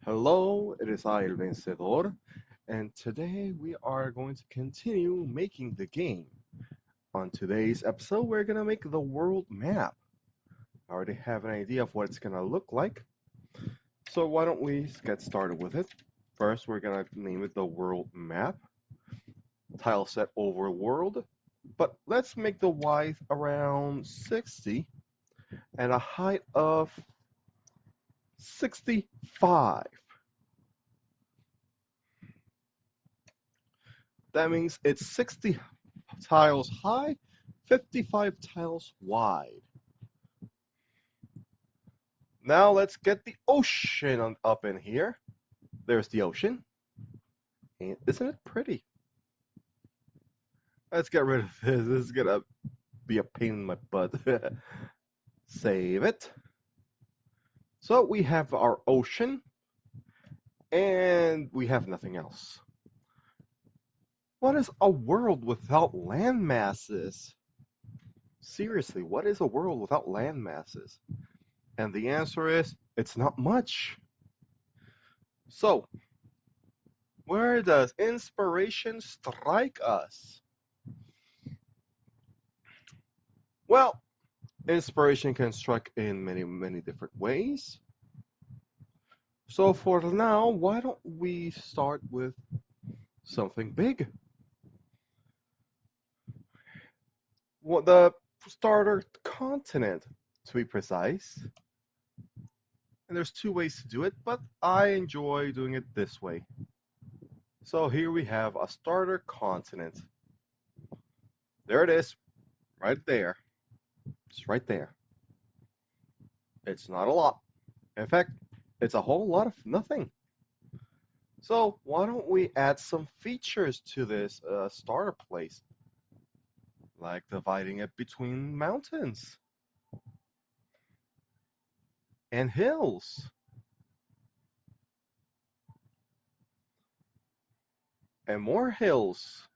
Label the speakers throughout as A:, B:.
A: Hello, it is I, El Vencedor, and today we are going to continue making the game. On today's episode, we're going to make the world map. I already have an idea of what it's going to look like, so why don't we get started with it? First, we're going to name it the world map, tile set over world, but let's make the width around 60 and a height of 65. That means it's 60 tiles high, 55 tiles wide. Now let's get the ocean up in here. There's the ocean. And isn't it pretty? Let's get rid of this. This is gonna be a pain in my butt. Save it. So we have our ocean, and we have nothing else. What is a world without land masses? Seriously, what is a world without land masses? And the answer is, it's not much. So, where does inspiration strike us? Well, inspiration can strike in many, many different ways. So for now, why don't we start with something big? Well, the starter continent, to be precise. And there's two ways to do it, but I enjoy doing it this way. So here we have a starter continent. There it is, right there. It's right there. It's not a lot. In fact, it's a whole lot of nothing. So why don't we add some features to this starter place, like dividing it between mountains and hills and more hills.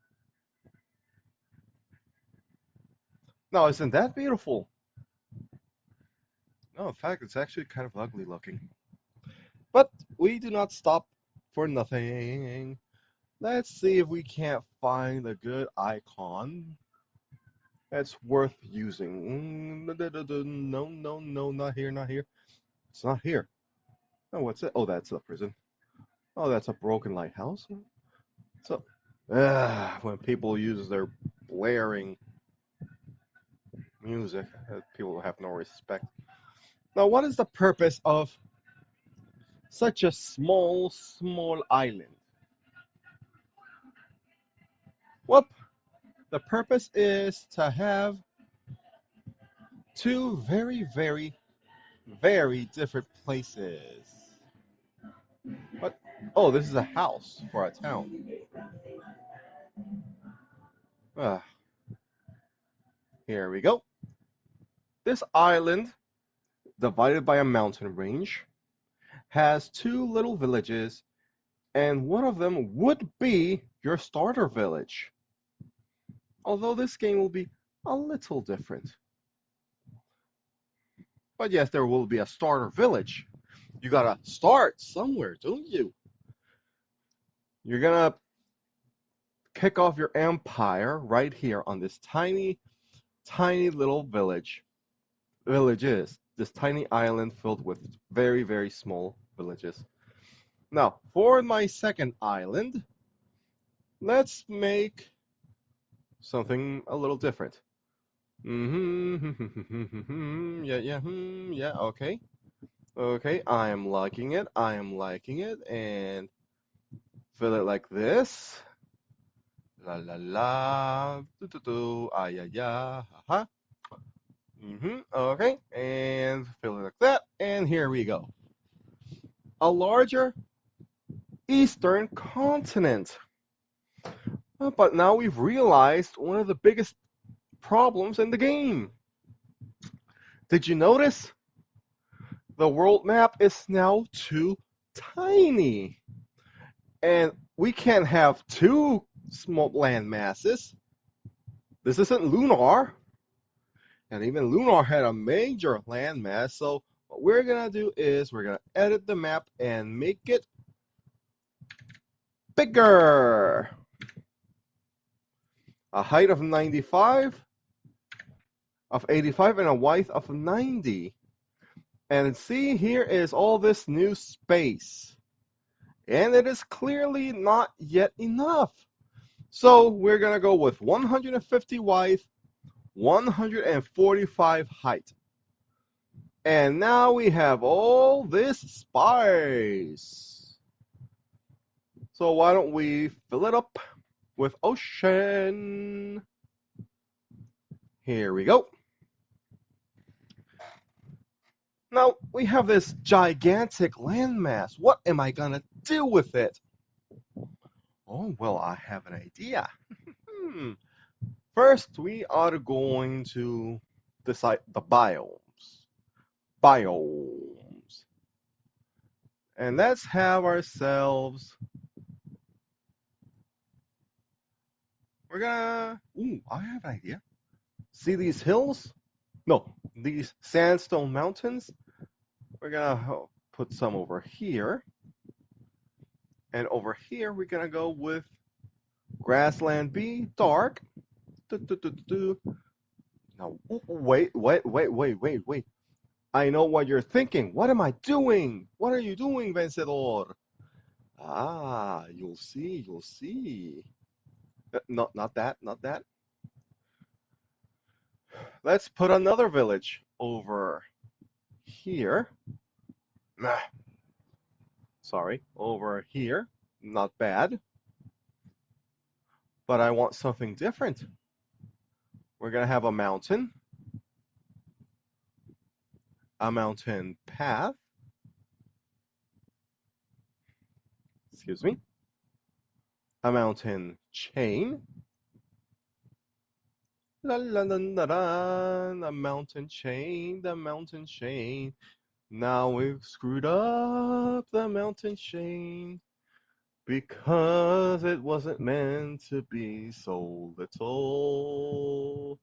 A: Now, isn't that beautiful? No, in fact, it's actually kind of ugly looking. But we do not stop for nothing. Let's see if we can't find a good icon that's worth using. No, no, no, not here, not here. It's not here. Oh, what's it? Oh, that's a prison. Oh, that's a broken lighthouse. So, when people use their blaring music, people have no respect. Now, what is the purpose of such a small, small island? Well, the purpose is to have two very, very, very different places. But, oh, this is a house for a town. Ah, here we go. This island, divided by a mountain range, has two little villages, and one of them would be your starter village. Although this game will be a little different. But yes, there will be a starter village. You gotta start somewhere, don't you? You're gonna kick off your empire right here on this tiny, tiny little villages. This tiny island filled with very, very small villages. Now, for my second island, let's make something a little different. Yeah, yeah, yeah, okay. Okay, I am liking it. I am liking it. And fill it like this. La la la. Do do do. Ah ya ya. Ha ha. Okay, and fill it like that. And here we go. A larger eastern continent. But now we've realized one of the biggest problems in the game. Did you notice? The world map is now too tiny. And we can't have two small land masses. This isn't Lunar. And even Lunar had a major landmass, so What we're gonna do is we're gonna edit the map and make it bigger. A height of 95, of 85, and a width of 90. And see, here is all this new space. And it is clearly not yet enough. So we're gonna go with 150 width, 145 height. And now we have all this spice. So why don't we fill it up with ocean? Here we go. Now we have this gigantic landmass. What am I gonna do with it? Oh, well, I have an idea. Hmm. First, we are going to decide the biomes. Biomes. And let's have ourselves. We're gonna. Ooh, I have an idea. See these hills? No, these sandstone mountains. We're gonna put some over here. And over here, we're gonna go with grassland B, dark. Now, wait. I know what you're thinking. What am I doing? What are you doing, Vencedor? Ah, you'll see. Not that, not that. Let's put another village over here. Nah, sorry, over here. Not bad. But I want something different. We're gonna have a mountain path. Excuse me. A mountain chain. La la la la la. The mountain chain. The mountain chain. Now we've screwed up the mountain chain because it wasn't meant to be so little.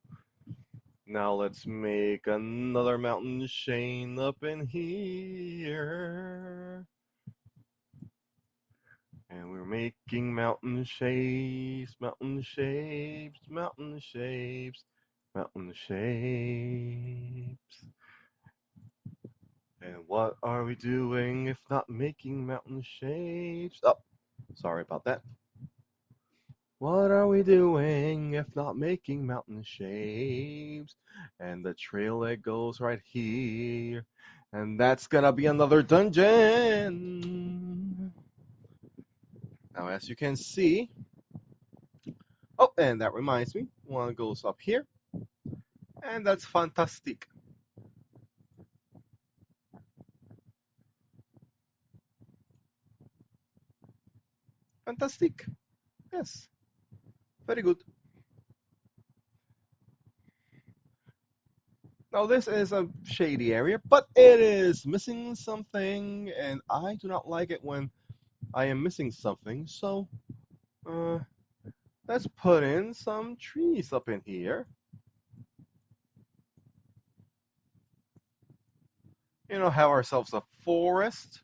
A: Now let's make another mountain chain up in here. And we're making mountain shapes, mountain shapes, mountain shapes, mountain shapes. And what are we doing if not making mountain shapes? Oh, sorry about that. What are we doing if not making mountain shapes? And the trail that goes right here. And that's gonna be another dungeon. Now, as you can see, oh, and that reminds me, one goes up here, and that's fantastic. Fantastic. Yes, very good. Now, this is a shady area, but it is missing something, and I do not like it when I am missing something. So, uh, let's put in some trees up in here. Have ourselves a forest.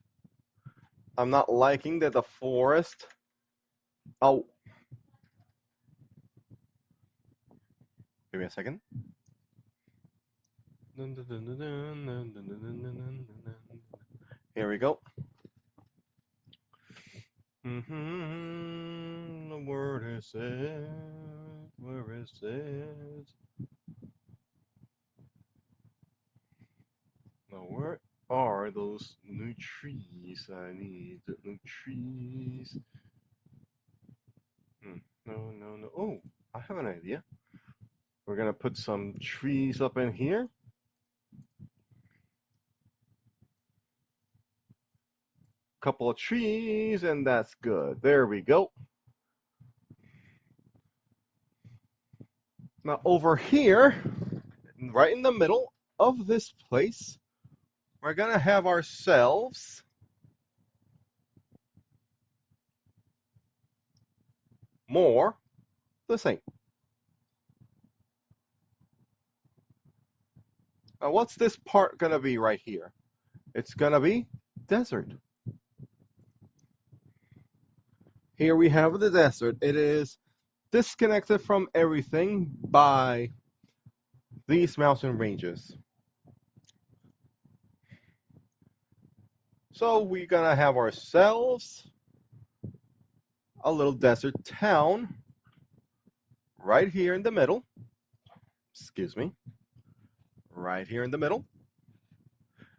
A: I'm not liking that the forest. Oh, give me a second. Here we go. The word is it? Where is it? Now, where are those new trees? I need the new trees. No, no, no. Oh, I have an idea. We're gonna put some trees up in here. Couple of trees, and that's good. There we go. Now, over here, right in the middle of this place, we're gonna have ourselves more the same. Now, what's this part gonna be right here? It's gonna be desert. Here we have the desert. It is disconnected from everything by these mountain ranges. So we're gonna have ourselves a little desert town right here in the middle. Excuse me, right here in the middle.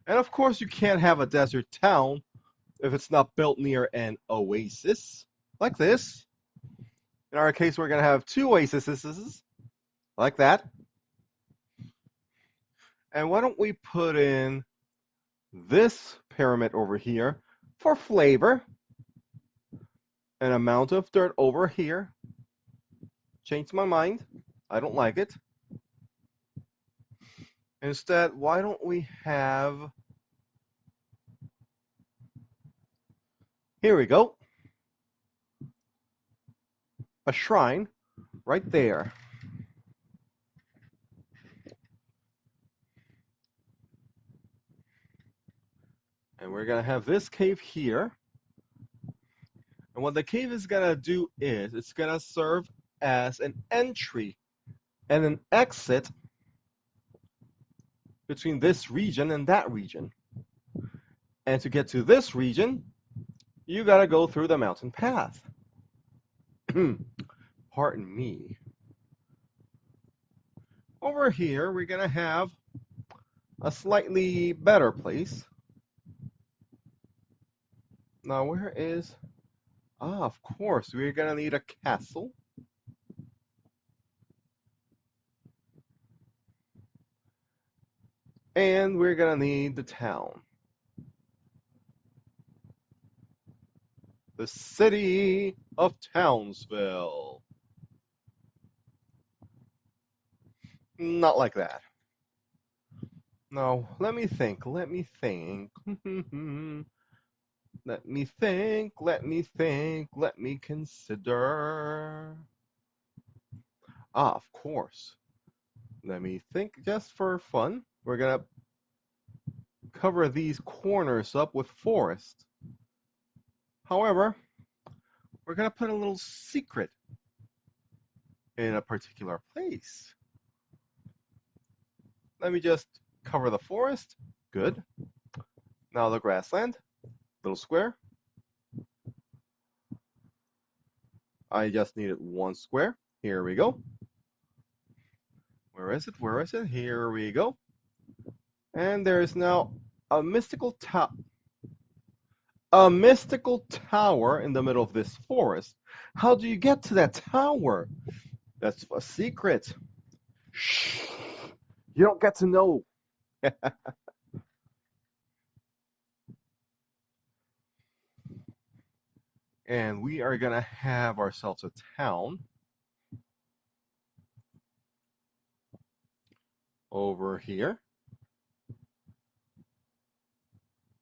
A: And of course, you can't have a desert town if it's not built near an oasis like this. In our case, we're going to have two oases like that. And why don't we put in this pyramid over here for flavor? An amount of dirt over here. Changed my mind. I don't like it. Instead, why don't we have... Here we go. A shrine right there. And we're going to have this cave here. And what the cave is going to do is it's going to serve as an entry and an exit between this region and that region. And to get to this region, you got to go through the mountain path. Pardon me. Over here, we're going to have a slightly better place. Now, where is... Ah, of course, we're going to need a castle. And we're going to need the town. The city of Townsville. Not like that. No, let me think. Let me think. Let me think. Let me think. Let me consider. Ah, of course. Let me think just for fun. We're going to cover these corners up with forest. However, we're going to put a little secret in a particular place. Let me just cover the forest. Good. Now the grassland. Little square. I just needed one square. Here we go. Where is it? Where is it? Here we go. And there is now a mystical tower in the middle of this forest. How do you get to that tower? That's a secret. Shh. You don't get to know. And we are going to have ourselves a town over here.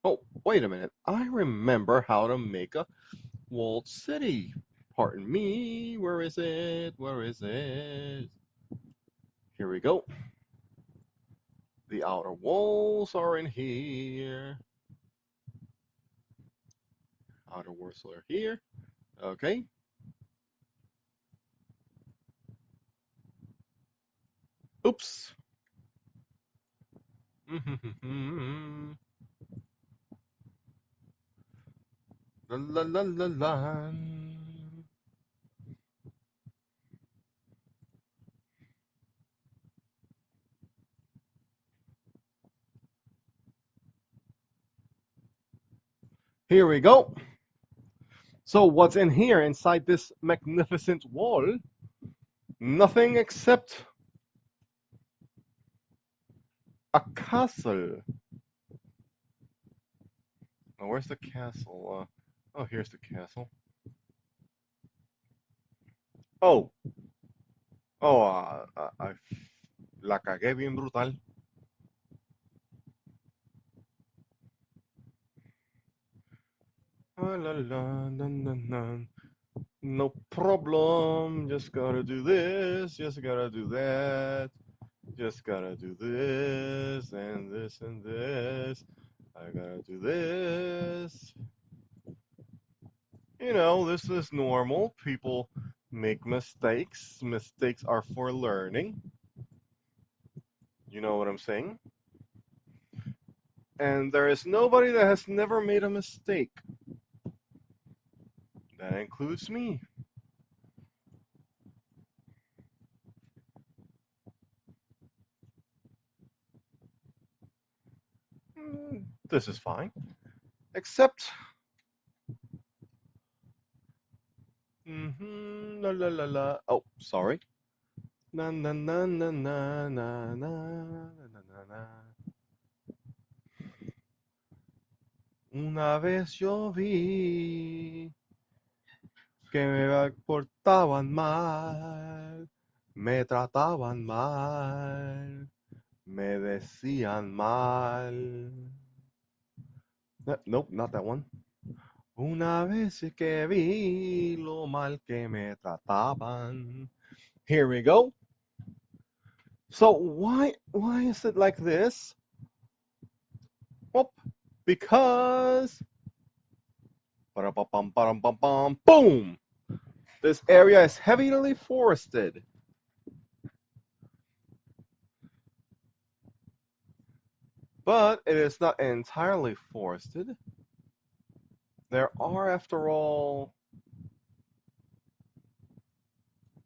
A: Oh, wait a minute. I remember how to make a walled city. Pardon me. Where is it? Where is it? Here we go. The outer walls are in here. Outer walls are here. Okay. Oops. La la la la la. Here we go. So what's in here inside this magnificent wall? Nothing except a castle. Oh, where's the castle? Oh, here's the castle. Oh, oh, la cagué bien brutal. Ah, la, la, la, la, la. No problem. Just gotta do this. Just gotta do that. Just gotta do this and this and this. I gotta do this. This is normal. People make mistakes. Mistakes are for learning. You know what I'm saying? And there is nobody that has never made a mistake. That includes me. This is fine. Except, la la la la. Oh, sorry. Na na na na na na na na na na. Una vez yo vi que me portaban mal, me trataban mal, me decían mal. Nope, not that one. Una vez que vi lo mal que me trataban. Here we go. So why is it like this? Well, because boom. This area is heavily forested. But it is not entirely forested. There are, after all,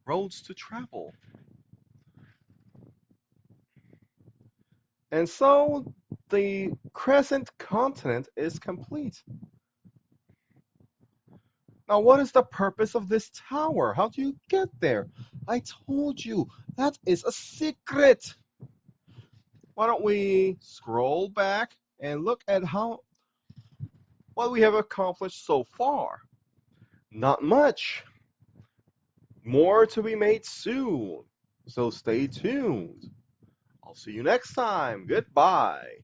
A: roads to travel. And so the crescent continent is complete. Now, what is the purpose of this tower? How do you get there? I told you, that is a secret. Why don't we scroll back and look at what we have accomplished so far? Not much. More to be made soon. So stay tuned. I'll see you next time. Goodbye.